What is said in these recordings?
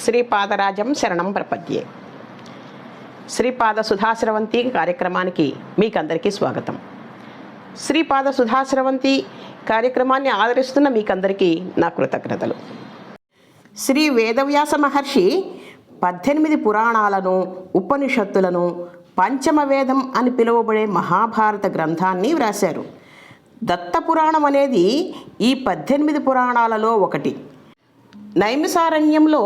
శ్రీపాదరాజం శరణం ప్రపద్యే. శ్రీపాద సుధాశ్రవంతి కార్యక్రమానికి మీకందరికీ స్వాగతం. శ్రీపాద సుధాశ్రవంతి కార్యక్రమాన్ని ఆదరిస్తున్న మీకందరికీ నా కృతజ్ఞతలు. శ్రీ వేదవ్యాస మహర్షి 18 పురాణాలను, ఉపనిషత్తులను, పంచమవేదం అని పిలువబడే మహాభారత గ్రంథాన్ని వ్రాశారు. దత్తపురాణం అనేది ఈ 18 పురాణాలలో ఒకటి. నైమిసారణ్యంలో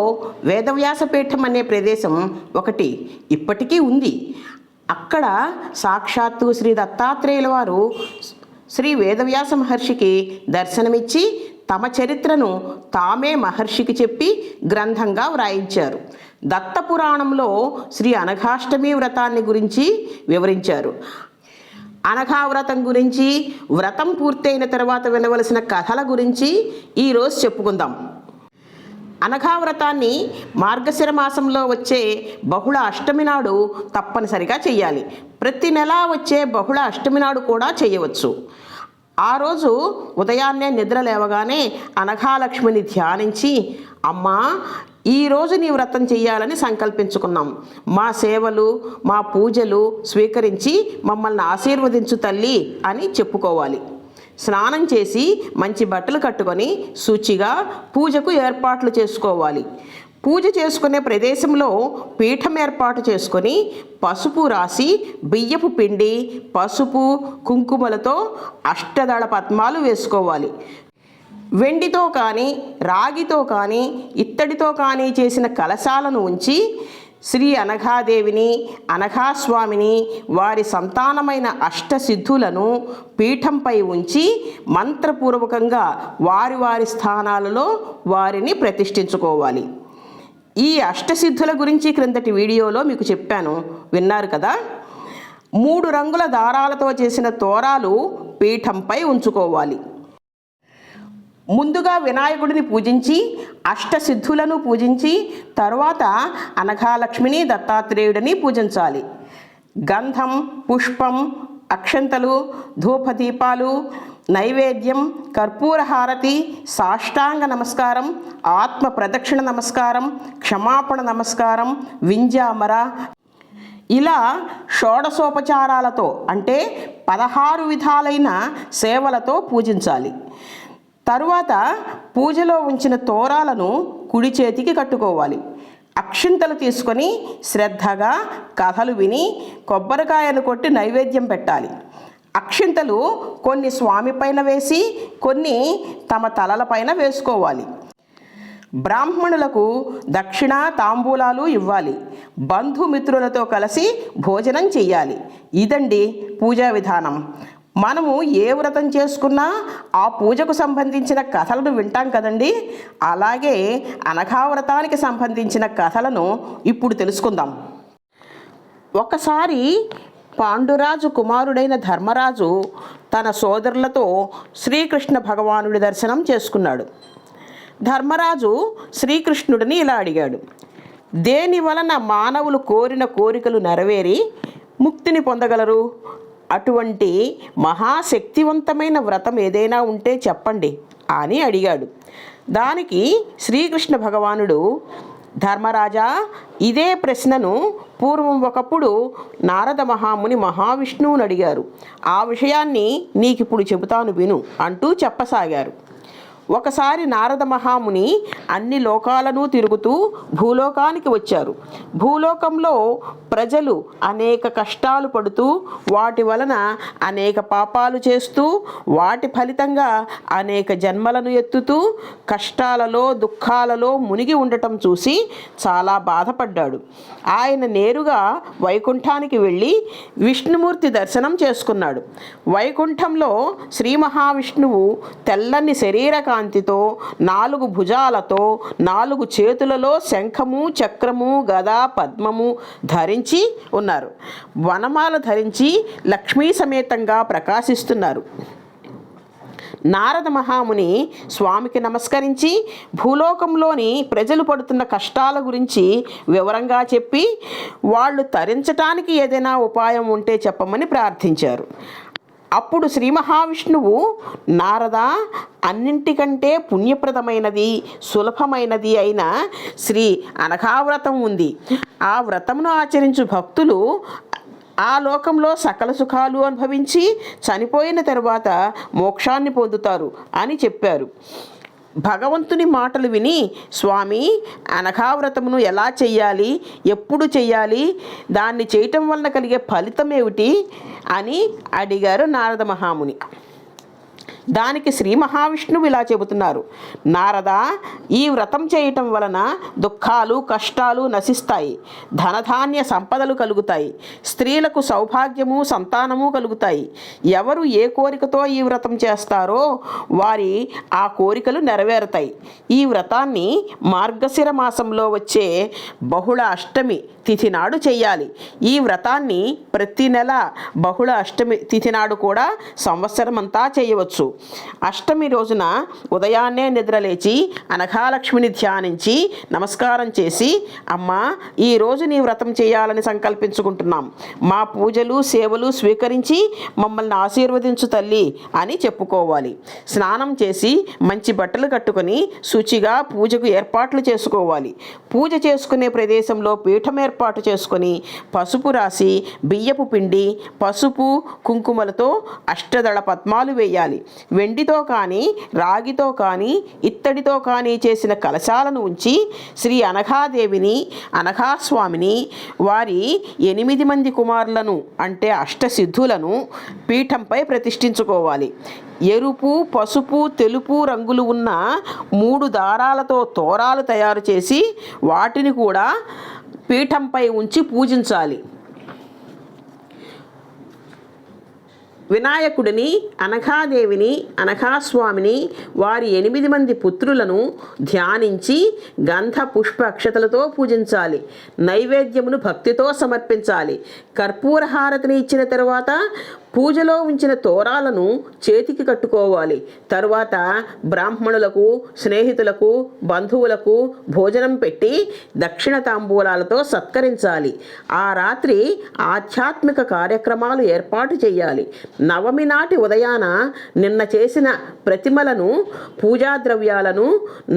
వేదవ్యాసపీఠం అనే ప్రదేశం ఒకటి ఇప్పటికీ ఉంది. అక్కడ సాక్షాత్తు శ్రీ దత్తాత్రేయుల వారు శ్రీ వేదవ్యాస మహర్షికి దర్శనమిచ్చి తమ చరిత్రను తామే మహర్షికి చెప్పి గ్రంథంగా వ్రాయించారు. దత్తపురాణంలో శ్రీ అనఘాష్టమి వ్రతాన్ని గురించి వివరించారు. అనఘావ్రతం గురించి, వ్రతం పూర్తయిన తర్వాత వినవలసిన కథల గురించి ఈరోజు చెప్పుకుందాం. అనఘావ్రతాన్ని మార్గశిర మాసంలో వచ్చే బహుళ అష్టమి నాడు తప్పనిసరిగా చెయ్యాలి. ప్రతి నెల వచ్చే బహుళ అష్టమి నాడు కూడా చేయవచ్చు. ఆ రోజు ఉదయాన్నే నిద్ర లేవగానే అనఘాలక్ష్మిని ధ్యానించి, అమ్మా, ఈరోజు నీ వ్రతం చెయ్యాలని సంకల్పించుకున్నాం. మా సేవలు, మా పూజలు స్వీకరించి మమ్మల్ని ఆశీర్వదించు తల్లి అని చెప్పుకోవాలి. స్నానం చేసి మంచి బట్టలు కట్టుకొని శుచిగా పూజకు ఏర్పాట్లు చేసుకోవాలి. పూజ చేసుకునే ప్రదేశంలో పీఠం ఏర్పాటు చేసుకొని పసుపు రాసి బియ్యపు పిండి, పసుపు, కుంకుమలతో అష్టదళ పద్మాలు వేసుకోవాలి. వెండితో కానీ, రాగితో కానీ, ఇత్తడితో కానీ చేసిన కలశాలను ఉంచి శ్రీ అనఘాదేవిని, అనఘాస్వామిని, వారి సంతానమైన అష్టసిద్ధులను పీఠంపై ఉంచి మంత్రపూర్వకంగా వారి వారి స్థానాలలో వారిని ప్రతిష్ఠించుకోవాలి. ఈ అష్టసిద్ధుల గురించి క్రిందటి వీడియోలో మీకు చెప్పాను, విన్నారు కదా. 3 రంగుల దారాలతో చేసిన తోరాలు పీఠంపై ఉంచుకోవాలి. ముందుగా వినాయకుడిని పూజించి అష్టసిద్ధులను పూజించి తరువాత అనఘాలక్ష్మిని, దత్తాత్రేయుడిని పూజించాలి. గంధం, పుష్పం, అక్షంతలు, ధూపదీపాలు, నైవేద్యం, కర్పూర హారతి, సాష్టాంగ నమస్కారం, ఆత్మ ప్రదక్షిణ నమస్కారం, క్షమాపణ నమస్కారం, వింజామర, ఇలా షోడశోపచారాలతో అంటే 16 విధాలైన సేవలతో పూజించాలి. తరువాత పూజలో ఉంచిన తోరాలను కుడి చేతికి కట్టుకోవాలి. అక్షింతలు తీసుకొని శ్రద్ధగా కథలు విని కొబ్బరికాయను కొట్టి నైవేద్యం పెట్టాలి. అక్షింతలు కొన్ని స్వామి పైన వేసి కొన్ని తమ తలలపైన వేసుకోవాలి. బ్రాహ్మణులకు దక్షిణ, తాంబూలాలు ఇవ్వాలి. బంధుమిత్రులతో కలిసి భోజనం చెయ్యాలి. ఇదండి పూజా విధానం. మనము ఏ వ్రతం చేసుకున్నా ఆ పూజకు సంబంధించిన కథలను వింటాం కదండి. అలాగే అనఘావ్రతానికి సంబంధించిన కథలను ఇప్పుడు తెలుసుకుందాం. ఒకసారి పాండురాజు కుమారుడైన ధర్మరాజు తన సోదరులతో శ్రీకృష్ణ భగవానుడి దర్శనం చేసుకున్నాడు. ధర్మరాజు శ్రీకృష్ణుడిని ఇలా అడిగాడు, దేని వలన మానవులు కోరిన కోరికలు నెరవేరి ముక్తిని పొందగలరు? అటువంటి మహాశక్తివంతమైన వ్రతం ఏదైనా ఉంటే చెప్పండి అని అడిగాడు. దానికి శ్రీకృష్ణ భగవానుడు, ధర్మరాజా, ఇదే ప్రశ్నను పూర్వం ఒకప్పుడు నారద మహాముని మహావిష్ణువుని అడిగారు. ఆ విషయాన్ని నీకిప్పుడు చెబుతాను విను అంటూ చెప్పసాగారు. ఒకసారి నారద మహాముని అన్ని లోకాలను తిరుగుతూ భూలోకానికి వచ్చారు. భూలోకంలో ప్రజలు అనేక కష్టాలు పడుతూ వాటి వలన అనేక పాపాలు చేస్తూ వాటి ఫలితంగా అనేక జన్మలను ఎత్తుతూ కష్టాలలో, దుఃఖాలలో మునిగి ఉండటం చూసి చాలా బాధపడ్డాడు. ఆయన నేరుగా వైకుంఠానికి వెళ్ళి విష్ణుమూర్తి దర్శనం చేసుకున్నాడు. వైకుంఠంలో శ్రీ మహావిష్ణువు తెల్లని శరీర కాంతితో, 4 భుజాలతో, 4 చేతులలో శంఖము, చక్రము, గద, పద్మము ధరించి ఉన్నారు. వనమాల ధరించి లక్ష్మీ సమేతంగా ప్రకాశిస్తున్నారు. నారద మహాముని స్వామికి నమస్కరించి భూలోకంలోని ప్రజలు పడుతున్న కష్టాల గురించి వివరంగా చెప్పి వాళ్ళు తరించటానికి ఏదైనా ఉపాయం ఉంటే చెప్పమని ప్రార్థించారు. అప్పుడు శ్రీ మహావిష్ణువు, నారద, అన్నింటికంటే పుణ్యప్రదమైనది సులభమైనది అయిన శ్రీ అనఘావ్రతం ఉంది. ఆ వ్రతమును ఆచరించు భక్తులు ఆ లోకంలో సకల సుఖాలు అనుభవించి చనిపోయిన తరువాత మోక్షాన్ని పొందుతారు అని చెప్పారు. భగవంతుని మాటలు విని, స్వామి, అనఘావ్రతమును ఎలా చెయ్యాలి, ఎప్పుడు చెయ్యాలి, దాన్ని చేయటం వలన కలిగే ఫలితం ఏమిటి అని అడిగారు నారద మహాముని. దానికి శ్రీ మహావిష్ణువు ఇలా చెబుతున్నారు, నారద, ఈ వ్రతం చేయటం వలన దుఃఖాలు కష్టాలు నశిస్తాయి, ధనధాన్య సంపదలు కలుగుతాయి, స్త్రీలకు సౌభాగ్యము సంతానము కలుగుతాయి. ఎవరు ఏ కోరికతో ఈ వ్రతం చేస్తారో వారి ఆ కోరికలు నెరవేరుతాయి. ఈ వ్రతాన్ని మార్గశిర మాసంలో వచ్చే బహుళ అష్టమి తిథి నాడు చెయ్యాలి. ఈ వ్రతాన్ని ప్రతి నెల బహుళ అష్టమి తిథి నాడు కూడా సంవత్సరం అంతా చేయవచ్చు. అష్టమి రోజున ఉదయాన్నే నిద్రలేచి అనఘాలక్ష్మిని ధ్యానించి నమస్కారం చేసి, అమ్మా, ఈరోజు నీ వ్రతం చేయాలని సంకల్పించుకుంటున్నాం. మా పూజలు సేవలు స్వీకరించి మమ్మల్ని ఆశీర్వదించు తల్లి అని చెప్పుకోవాలి. స్నానం చేసి మంచి బట్టలు కట్టుకొని శుచిగా పూజకు ఏర్పాట్లు చేసుకోవాలి. పూజ చేసుకునే ప్రదేశంలో పీఠం ఏర్పాటు చేసుకొని పసుపు రాసి బియ్యపు పిండి, పసుపు, కుంకుమలతో అష్టదళ పద్మాలు వేయాలి. వెండితో కానీ రాగితో కానీ ఇత్తడితో కానీ చేసిన కలశాలను ఉంచి శ్రీ అనఘాదేవిని, అనఘాస్వామిని, వారి 8 మంది కుమారులను అంటే అష్టసిద్ధులను పీఠంపై ప్రతిష్ఠించుకోవాలి. ఎరుపు, పసుపు, తెలుపు రంగులు ఉన్న 3 దారాలతో తోరాలు తయారు చేసి వాటిని కూడా పీఠంపై ఉంచి పూజించాలి. వినాయకుడిని, అనఘాదేవిని, అనఘాస్వామిని, వారి 8 మంది పుత్రులను ధ్యానించి గంధ పుష్ప అక్షతలతో పూజించాలి. నైవేద్యమును భక్తితో సమర్పించాలి. కర్పూర హారతిని ఇచ్చిన తరువాత పూజలో ఉంచిన తోరాలను చేతికి కట్టుకోవాలి. తరువాత బ్రాహ్మణులకు, స్నేహితులకు, బంధువులకు భోజనం పెట్టి దక్షిణ తాంబూలాలతో సత్కరించాలి. ఆ రాత్రి ఆధ్యాత్మిక కార్యక్రమాలు ఏర్పాటు చేయాలి. నవమి నాటి ఉదయాన నిన్న చేసిన ప్రతిమలను, పూజా ద్రవ్యాలను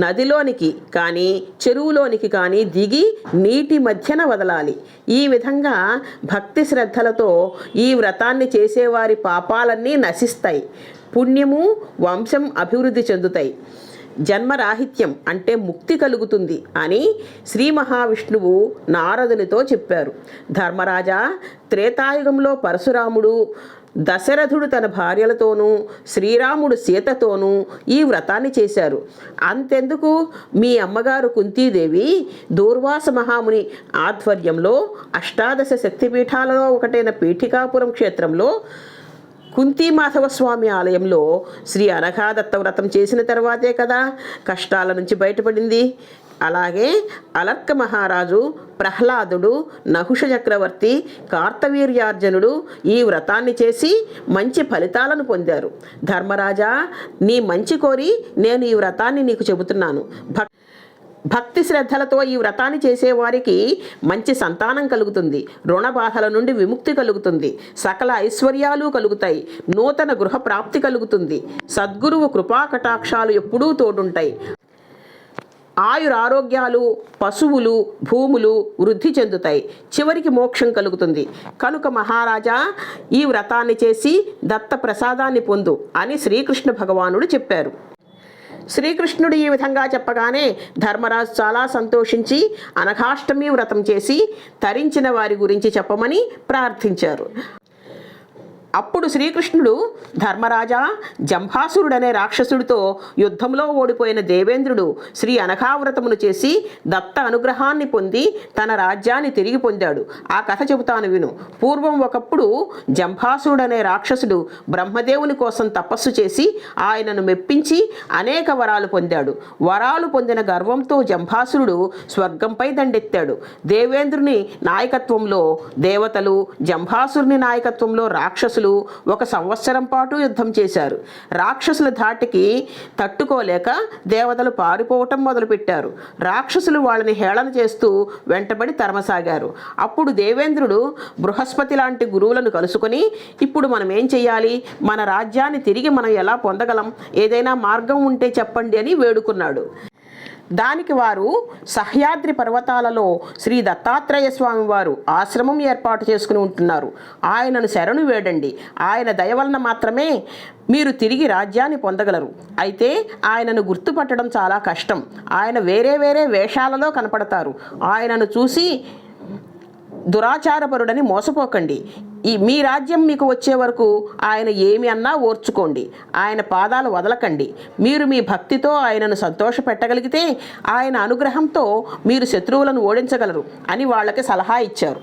నదిలోనికి కానీ చెరువులోనికి కానీ దిగి నీటి మధ్యన వదలాలి. ఈ విధంగా భక్తి శ్రద్ధలతో ఈ వ్రతాన్ని చేసేవారి పాపాలన్నీ నశిస్తాయి. పుణ్యము, వంశం అభివృద్ధి చెందుతాయి. జన్మరాహిత్యం అంటే ముక్తి కలుగుతుంది అని శ్రీ మహావిష్ణువు నారదునితో చెప్పారు. ధర్మరాజా, త్రేతాయుగంలో పరశురాముడు, దశరథుడు తన భార్యలతోనూ, శ్రీరాముడు సీతతోనూ ఈ వ్రతాన్ని చేశారు. అంతెందుకు, మీ అమ్మగారు కుంతీదేవి దూర్వాస మహాముని ఆధ్వర్యంలో అష్టాదశ శక్తిపీఠాలలో ఒకటైన పీఠికాపురం క్షేత్రంలో కుంతీమాధవస్వామి ఆలయంలో శ్రీ అనఘాదత్త వ్రతం చేసిన తర్వాతే కదా కష్టాల నుంచి బయటపడింది. అలాగే అలర్క మహారాజు, ప్రహ్లాదుడు, నహుష చక్రవర్తి, కార్తవీర్యార్జునుడు ఈ వ్రతాన్ని చేసి మంచి ఫలితాలను పొందారు. ధర్మరాజా, నీ మంచి కోరి నేను ఈ వ్రతాన్ని నీకు చెబుతున్నాను. భక్తి శ్రద్ధలతో ఈ వ్రతాన్ని చేసేవారికి మంచి సంతానం కలుగుతుంది. రుణ బాధల నుండి విముక్తి కలుగుతుంది. సకల ఐశ్వర్యాలు కలుగుతాయి. నూతన గృహ ప్రాప్తి కలుగుతుంది. సద్గురువు కృపా కటాక్షాలు ఎప్పుడూ తోడుంటాయి. ఆయురారోగ్యాలు, పశువులు, భూములు వృద్ధి చెందుతాయి. చివరికి మోక్షం కలుగుతుంది. కనుక మహారాజా, ఈ వ్రతాన్ని చేసి దత్త ప్రసాదాన్ని పొందు అని శ్రీకృష్ణ భగవానుడు చెప్పారు. శ్రీకృష్ణుడు ఈ విధంగా చెప్పగానే ధర్మరాజు చాలా సంతోషించి అనఘాష్టమి వ్రతం చేసి తరించిన వారి గురించి చెప్పమని ప్రార్థించారు. అప్పుడు శ్రీకృష్ణుడు, ధర్మరాజా, జంభాసురుడనే రాక్షసుడితో యుద్ధంలో ఓడిపోయిన దేవేంద్రుడు శ్రీ అనఘావ్రతమును చేసి దత్త అనుగ్రహాన్ని పొంది తన రాజ్యాన్ని తిరిగి పొందాడు. ఆ కథ చెబుతాను విను. పూర్వం ఒకప్పుడు జంభాసురుడనే రాక్షసుడు బ్రహ్మదేవుని కోసం తపస్సు చేసి ఆయనను మెప్పించి అనేక వరాలు పొందాడు. వరాలు పొందిన గర్వంతో జంభాసురుడు స్వర్గంపై దండెత్తాడు. దేవేంద్రుని నాయకత్వంలో దేవతలు, జంభాసురుని నాయకత్వంలో రాక్షసులు రాక్షసులు 1 సంవత్సరం పాటు యుద్ధం చేశారు. రాక్షసుల ధాటికి తట్టుకోలేక దేవతలు పారిపోవటం మొదలుపెట్టారు. రాక్షసులు వాళ్ళని హేళన చేస్తూ వెంటబడి తరమసాగారు. అప్పుడు దేవేంద్రుడు బృహస్పతి లాంటి గురువులను కలుసుకొని, ఇప్పుడు మనం ఏం చెయ్యాలి, మన రాజ్యాన్ని తిరిగి మనం ఎలా పొందగలం, ఏదైనా మార్గం ఉంటే చెప్పండి అని వేడుకున్నాడు. దానికి వారు సహ్యాద్రి పర్వతాలలో శ్రీ దత్తాత్రేయ స్వామి వారు ఆశ్రమం ఏర్పాటు చేసుకుని ఉంటున్నారు, ఆయనను శరణు వేడండి, ఆయన దయ వలన మాత్రమే మీరు తిరిగి రాజ్యాన్ని పొందగలరు. అయితే ఆయనను గుర్తుపట్టడం చాలా కష్టం, ఆయన వేరే వేరే వేషాలలో కనపడతారు, ఆయనను చూసి దురాచారపరుడని మోసపోకండి. మీ రాజ్యం మీకు వచ్చే వరకు ఆయన ఏమి అన్నా ఓర్చుకోండి, ఆయన పాదాలు వదలకండి. మీరు మీ భక్తితో ఆయనను సంతోషపెట్టగలిగితే ఆయన అనుగ్రహంతో మీరు శత్రువులను ఓడించగలరు అని వాళ్ళకి సలహా ఇచ్చారు.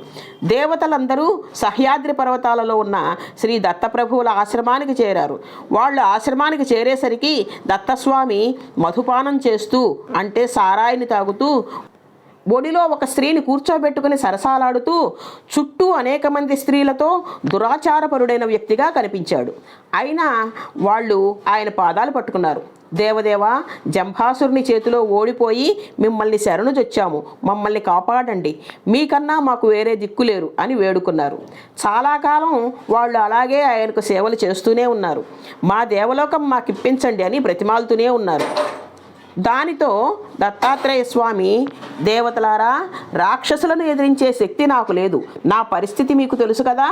దేవతలందరూ సహ్యాద్రి పర్వతాలలో ఉన్న శ్రీ దత్తప్రభువుల ఆశ్రమానికి చేరారు. వాళ్ళు ఆశ్రమానికి చేరేసరికి దత్తస్వామి మధుపానం చేస్తూ, అంటే సారాయిని తాగుతూ, ఒడిలో ఒక స్త్రీని కూర్చోబెట్టుకుని సరసాలాడుతూ చుట్టూ అనేక మంది స్త్రీలతో దురాచారపరుడైన వ్యక్తిగా కనిపించాడు. అయినా వాళ్ళు ఆయన పాదాలు పట్టుకున్నారు. దేవదేవా, జంభాసురుని చేతిలో ఓడిపోయి మిమ్మల్ని శరణుజొచ్చాము, మమ్మల్ని కాపాడండి, మీకన్నా మాకు వేరే దిక్కులేరు అని వేడుకున్నారు. చాలా కాలం వాళ్ళు అలాగే ఆయనకు సేవలు చేస్తూనే ఉన్నారు. మా దేవలోకం మాకిప్పించండి అని బ్రతిమాలుతూనే ఉన్నారు. దానితో దత్తాత్రేయ స్వామి, దేవతలారా, రాక్షసులను ఎదిరించే శక్తి నాకు లేదు, నా పరిస్థితి మీకు తెలుసు కదా,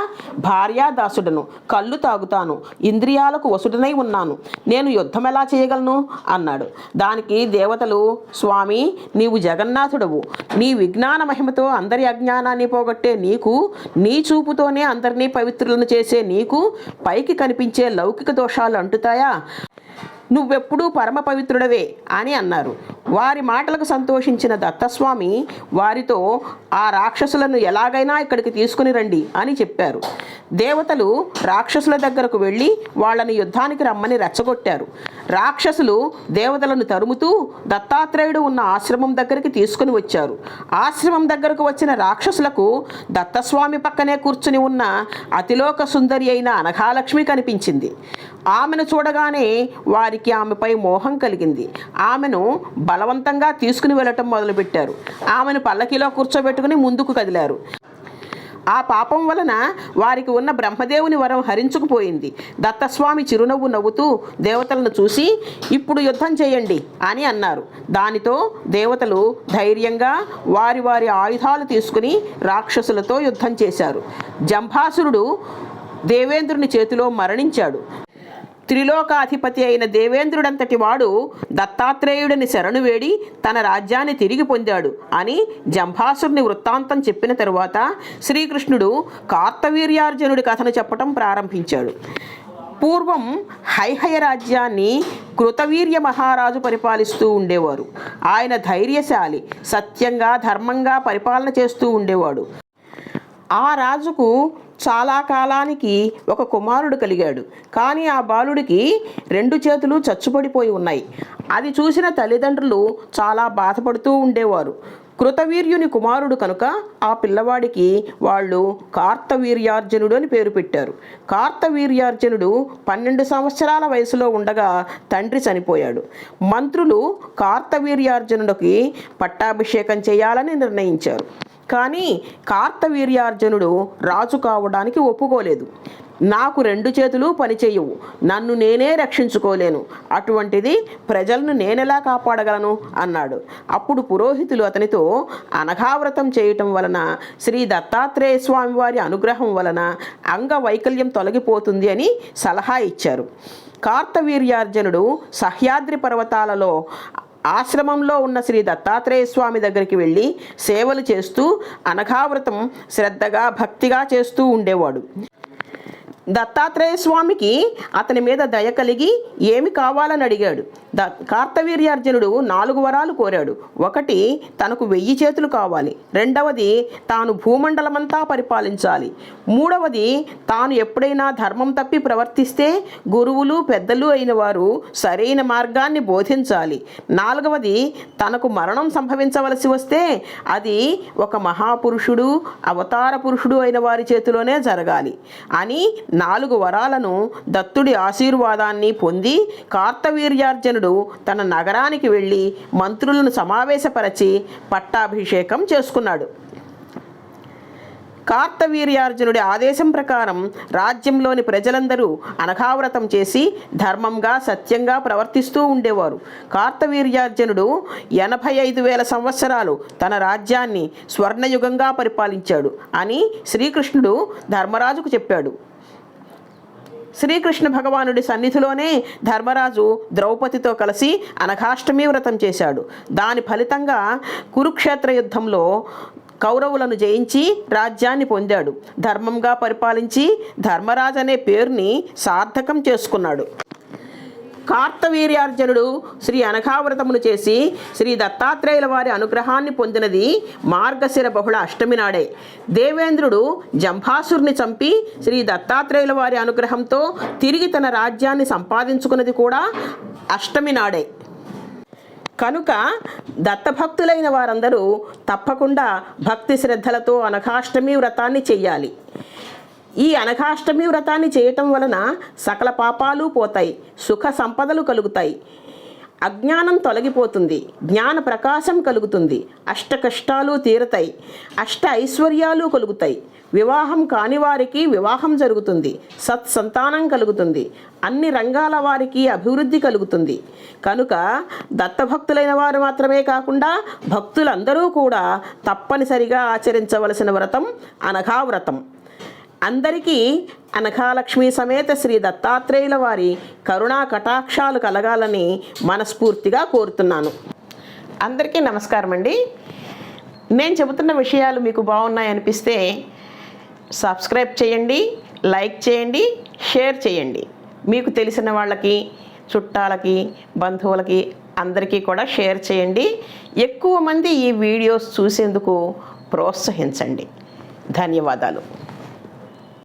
భార్యాదాసుడను, కళ్ళు తాగుతాను, ఇంద్రియాలకు వసుడనై ఉన్నాను, నేను యుద్ధం ఎలా చేయగలను అన్నాడు. దానికి దేవతలు, స్వామి, నీవు జగన్నాథుడవు, నీ విజ్ఞాన మహిమతో అందరి అజ్ఞానాన్ని పోగొట్టే నీకు, నీ చూపుతోనే అందరినీ పవిత్రులను చేసే నీకు పైకి కనిపించే లౌకిక దోషాలు అంటుతాయా, నువ్వెప్పుడూ పరమ పవిత్రుడవే అని అన్నారు. వారి మాటలకు సంతోషించిన దత్తస్వామి వారితో ఆ రాక్షసులను ఎలాగైనా ఇక్కడికి తీసుకుని రండి అని చెప్పారు. దేవతలు రాక్షసుల దగ్గరకు వెళ్ళి వాళ్ళని యుద్ధానికి రమ్మని రెచ్చగొట్టారు. రాక్షసులు దేవతలను తరుముతూ దత్తాత్రేయుడు ఉన్న ఆశ్రమం దగ్గరికి తీసుకుని వచ్చారు. ఆశ్రమం దగ్గరకు వచ్చిన రాక్షసులకు దత్తస్వామి పక్కనే కూర్చుని ఉన్న అతిలోక సుందరి అయిన అనఘాలక్ష్మి కనిపించింది. ఆమెను చూడగానే వారికి ఆమెపై మోహం కలిగింది. ఆమెను బలవంతంగా తీసుకుని వెళ్ళటం మొదలుపెట్టారు. ఆమెను పల్లకిలో కూర్చోబెట్టుకుని ముందుకు కదిలారు. ఆ పాపం వలన వారికి ఉన్న బ్రహ్మదేవుని వరం హరించుకుపోయింది. దత్తస్వామి చిరునవ్వు నవ్వుతూ దేవతలను చూసి, ఇప్పుడు యుద్ధం చేయండి అని అన్నారు. దానితో దేవతలు ధైర్యంగా వారి వారి ఆయుధాలు తీసుకుని రాక్షసులతో యుద్ధం చేశారు. జంభాసురుడు దేవేంద్రుని చేతిలో మరణించాడు. త్రిలోకాధిపతి అయిన దేవేంద్రుడంతటి వాడు దత్తాత్రేయుడిని శరణు వేడి తన రాజ్యాన్ని తిరిగి పొందాడు అని జంభాసురుని వృత్తాంతం చెప్పిన తరువాత శ్రీకృష్ణుడు కార్తవీర్యార్జునుడి కథను చెప్పటం ప్రారంభించాడు. పూర్వం హైహయ రాజ్యాన్ని కృతవీర్య మహారాజు పరిపాలిస్తూ ఉండేవారు. ఆయన ధైర్యశాలి, సత్యంగా ధర్మంగా పరిపాలన చేస్తూ ఉండేవాడు. ఆ రాజుకు చాలా కాలానికి ఒక కుమారుడు కలిగాడు. కానీ ఆ బాలుడికి 2 చేతులు చచ్చుపడిపోయి ఉన్నాయి. అది చూసిన తల్లిదండ్రులు చాలా బాధపడుతూ ఉండేవారు. కృతవీర్యుని కుమారుడు కనుక ఆ పిల్లవాడికి వాళ్ళు కార్తవీర్యార్జునుడు అని పేరు పెట్టారు. కార్తవీర్యార్జునుడు 12 సంవత్సరాల వయసులో ఉండగా తండ్రి చనిపోయాడు. మంత్రులు కార్తవీర్యార్జునుడికి పట్టాభిషేకం చేయాలని నిర్ణయించారు. కానీ కార్తవీర్యార్జునుడు రాజు కావడానికి ఒప్పుకోలేదు. నాకు 2 చేతులు పనిచేయవు, నన్ను నేనే రక్షించుకోలేను, అటువంటిది ప్రజలను నేనెలా కాపాడగలను అన్నాడు. అప్పుడు పురోహితులు అతనితో అనఘావ్రతం చేయటం వలన శ్రీ దత్తాత్రేయ స్వామి వారి అనుగ్రహం వలన అంగవైకల్యం తొలగిపోతుంది అని సలహా ఇచ్చారు. కార్తవీర్యార్జునుడు సహ్యాద్రి పర్వతాలలో ఆశ్రమంలో ఉన్న శ్రీ దత్తాత్రేయ స్వామి దగ్గరికి వెళ్ళి సేవలు చేస్తూ అనఘావ్రతం శ్రద్ధగా భక్తిగా చేస్తూ ఉండేవాడు. దత్తాత్రేయ స్వామికి అతని మీద దయ కలిగి ఏమి కావాలని అడిగాడు. కార్తవీర్యార్జునుడు 4 వరాలు కోరాడు. 1, తనకు 1000 చేతులు కావాలి. 2వది, తాను భూమండలమంతా పరిపాలించాలి. 3వది, తాను ఎప్పుడైనా ధర్మం తప్పి ప్రవర్తిస్తే గురువులు పెద్దలు అయిన వారు సరైన మార్గాన్ని బోధించాలి. 4వది, తనకు మరణం సంభవించవలసి వస్తే అది ఒక మహాపురుషుడు, అవతార పురుషుడు అయిన వారి చేతిలోనే జరగాలి అని 4 వరాలను దత్తుడి ఆశీర్వాదాన్ని పొంది కార్తవీర్యార్జునుడు తన నగరానికి వెళ్ళి మంత్రులను సమావేశపరచి పట్టాభిషేకం చేసుకున్నాడు. కార్తవీర్యార్జునుడి ఆదేశం ప్రకారం రాజ్యంలోని ప్రజలందరూ అనఘావ్రతం చేసి ధర్మంగా సత్యంగా ప్రవర్తిస్తూ ఉండేవారు. కార్తవీర్యార్జునుడు 85,000 సంవత్సరాలు తన రాజ్యాన్ని స్వర్ణయుగంగా పరిపాలించాడు అని శ్రీకృష్ణుడు ధర్మరాజుకు చెప్పాడు. శ్రీకృష్ణ భగవానుడి సన్నిధిలోనే ధర్మరాజు ద్రౌపదితో కలిసి అనఘాష్టమి వ్రతం చేశాడు. దాని ఫలితంగా కురుక్షేత్ర యుద్ధంలో కౌరవులను జయించి రాజ్యాన్ని పొందాడు. ధర్మంగా పరిపాలించి ధర్మరాజు అనే పేరుని సార్థకం చేసుకున్నాడు. కార్తవీర్యార్జునుడు శ్రీ అనఘావ్రతమును చేసి శ్రీ దత్తాత్రేయుల వారి అనుగ్రహాన్ని పొందినది మార్గశిర బహుళ అష్టమి నాడే. దేవేంద్రుడు జంభాసురుని చంపి శ్రీ దత్తాత్రేయుల వారి అనుగ్రహంతో తిరిగి తన రాజ్యాన్ని సంపాదించుకున్నది కూడా అష్టమి నాడే. కనుక దత్తభక్తులైన వారందరూ తప్పకుండా భక్తి శ్రద్ధలతో అనఘాష్టమి వ్రతాన్ని చెయ్యాలి. ఈ అనఘాష్టమి వ్రతాన్ని చేయటం వలన సకల పాపాలు పోతాయి, సుఖ సంపదలు కలుగుతాయి, అజ్ఞానం తొలగిపోతుంది, జ్ఞాన ప్రకాశం కలుగుతుంది, అష్ట కష్టాలు తీరతాయి, అష్ట ఐశ్వర్యాలు కలుగుతాయి, వివాహం కాని వారికి వివాహం జరుగుతుంది, సత్సంతానం కలుగుతుంది, అన్ని రంగాల వారికి అభివృద్ధి కలుగుతుంది. కనుక దత్తభక్తులైన వారు మాత్రమే కాకుండా భక్తులందరూ కూడా తప్పనిసరిగా ఆచరించవలసిన వ్రతం అనఘావ్రతం. అందరికీ అనఘాలక్ష్మి సమేత శ్రీ దత్తాత్రేయుల వారి కరుణా కటాక్షాలు కలగాలని మనస్ఫూర్తిగా కోరుతున్నాను. అందరికీ నమస్కారం అండి. నేను చెబుతున్న విషయాలు మీకు బాగున్నాయనిపిస్తే సబ్స్క్రైబ్ చేయండి, లైక్ చేయండి, షేర్ చేయండి. మీకు తెలిసిన వాళ్ళకి, చుట్టాలకి, బంధువులకి అందరికీ కూడా షేర్ చేయండి. ఎక్కువ మంది ఈ వీడియోస్ చూసేందుకు ప్రోత్సహించండి. ధన్యవాదాలు.